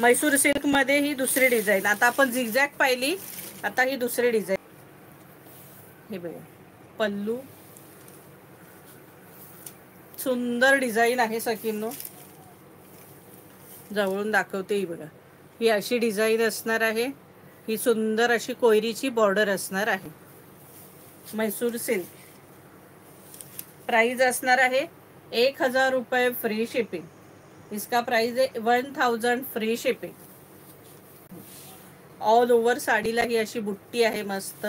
Mysore silk मध्ये ही दुसरी design. आता आपण झिगझॅग पाहिली, आता ही दुसरी डिझाईन. हे बघा पल्लू, सुंदर डिझाईन आहे सखींनो. जवळून दाखवते ही बघा. ही अशी डिझाईन असणार आहे. ही सुंदर अशी कोयरीची बॉर्डर असणार आहे. मैसूर सिल्क. प्राइस असणार आहे 1000 रुपये फ्री शिपिंग. इसका प्राइस है 1000 फ्री शिपिंग. ऑल ओव्हर साडीला ही अशी बुट्टी आहे मस्त.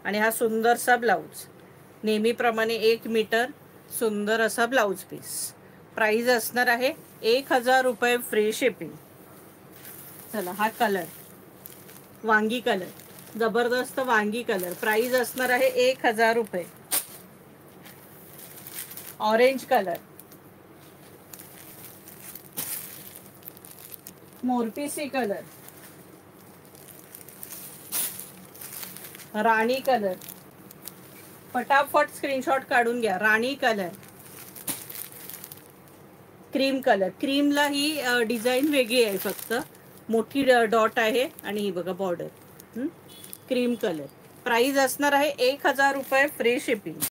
आणि हा सुंदरसा ब्लाउज, नेहमीप्रमाणे 1 मीटर सुंदर असा ब्लाउज पीस. प्राइस असणार आहे 1000 रुपये फ्री शिपिंग. चला हा कलर वांगी कलर, जबरदस्त वांगी कलर. प्राइस असणार आहे 1000 रुपये. ऑरेंज कलर, मोरपीसी कलर, राणी कलर. फटाफट स्क्रीनशॉट काढून घ्या. राणी कलर, क्रीम कलर. क्रीमला ही डिझाईन वेगळी आहे, फक्त मोठी डॉट आहे आणि ही बघा बॉर्डर. Cream colour. प्राइस असणार आहे 1000 रुपये फ्री शिपिंग.